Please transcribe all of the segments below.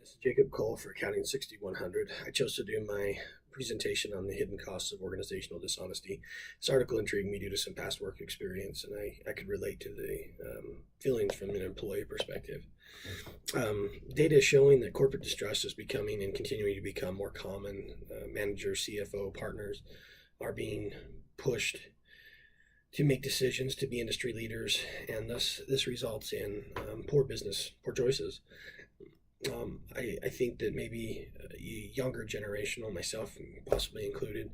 This is Jacob Cole for Accounting 6100. I chose to do my presentation on the hidden costs of organizational dishonesty. This article intrigued me due to some past work experience, and I could relate to the feelings from an employee perspective. Data is showing that corporate distrust is becoming and continuing to become more common. Managers, CFO, partners are being pushed to make decisions, to be industry leaders, and thus this results in poor choices. I think that maybe younger generational, myself possibly included,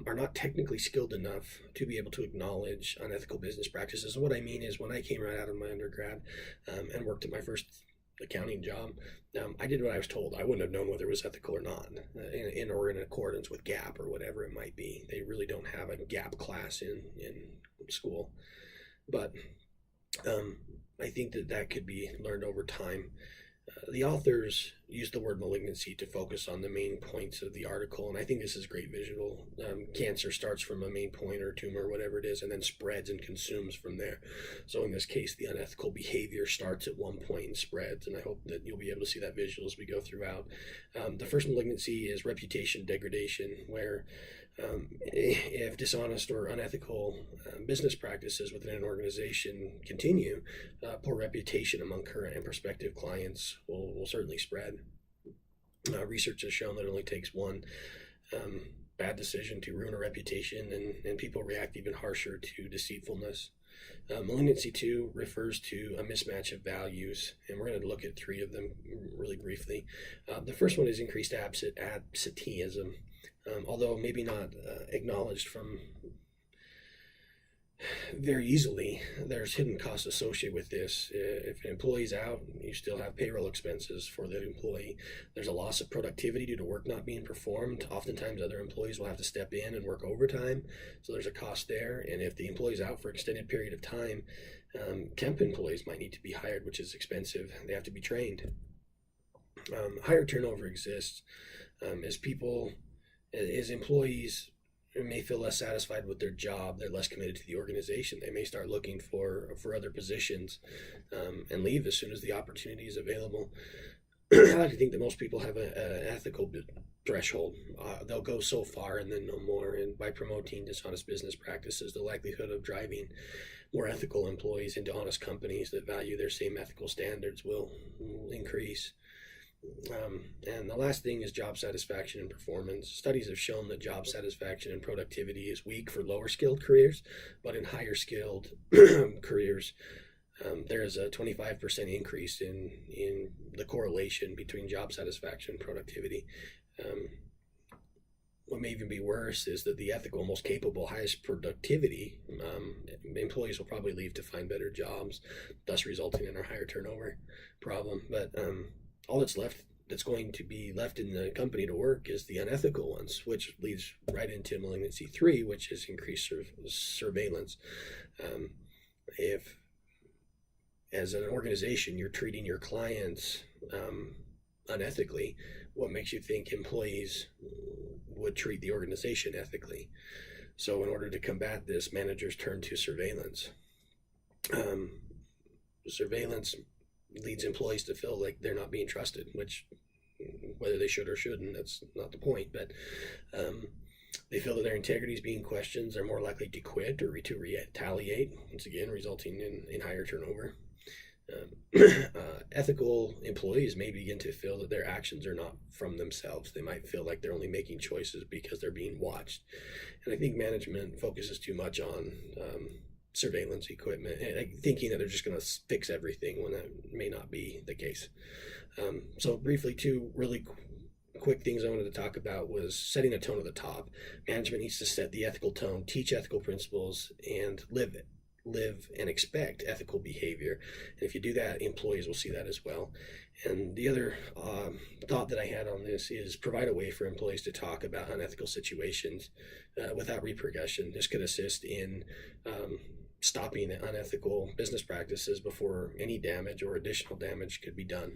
are not technically skilled enough to be able to acknowledge unethical business practices. And what I mean is, when I came right out of my undergrad and worked at my first accounting job, I did what I was told. I wouldn't have known whether it was ethical or not, or in accordance with GAAP or whatever it might be. They really don't have a GAAP class in school, but I think that could be learned over time. The authors use the word malignancy to focus on the main points of the article, and I think this is great visual. Cancer starts from a main point or tumor, whatever it is, and then spreads and consumes from there. So in this case, the unethical behavior starts at one point and spreads, and I hope that you'll be able to see that visual as we go throughout. The first malignancy is reputation degradation, where if dishonest or unethical business practices within an organization continue, poor reputation among current and prospective clients will certainly spread. Research has shown that it only takes one bad decision to ruin a reputation, and people react even harsher to deceitfulness. Malignancy 2 refers to a mismatch of values, and we're going to look at three of them really briefly. The first one is increased absenteeism. Although maybe not acknowledged from very easily, there's hidden costs associated with this. If an employee's out, you still have payroll expenses for the employee. There's a loss of productivity due to work not being performed. Oftentimes other employees will have to step in and work overtime, so there's a cost there. And if the employee's out for an extended period of time, temp employees might need to be hired, which is expensive. They have to be trained. Higher turnover exists as employees may feel less satisfied with their job. They're less committed to the organization. They may start looking for other positions and leave as soon as the opportunity is available. I like to think that most people have an ethical threshold. They'll go so far and then no more. And by promoting dishonest business practices, the likelihood of driving more ethical employees into honest companies that value their same ethical standards will increase. And the last thing is job satisfaction and performance. Studies have shown that job satisfaction and productivity is weak for lower skilled careers, but in higher skilled careers, there is a 25% increase in the correlation between job satisfaction and productivity. What may even be worse is that the ethical, most capable, highest productivity employees will probably leave to find better jobs, thus resulting in a higher turnover problem. But all that's going to be left in the company to work is the unethical ones, which leads right into malignancy 3, which is increased surveillance. If, as an organization, you're treating your clients unethically, what makes you think employees would treat the organization ethically? So in order to combat this, managers turn to surveillance. Surveillance leads employees to feel like they're not being trusted, which, whether they should or shouldn't, that's not the point. But they feel that their integrity is being questioned. They're more likely to quit or to retaliate, once again resulting in higher turnover. Ethical employees may begin to feel that their actions are not from themselves. They might feel like they're only making choices because they're being watched. And I think management focuses too much on surveillance equipment, thinking that they're just going to fix everything when that may not be the case. So briefly, two really quick things I wanted to talk about was setting a tone at the top. Management needs to set the ethical tone, teach ethical principles, and live and expect ethical behavior. And if you do that, employees will see that as well. And the other thought that I had on this is provide a way for employees to talk about unethical situations without repercussion. This could assist in stopping unethical business practices before any damage or additional damage could be done.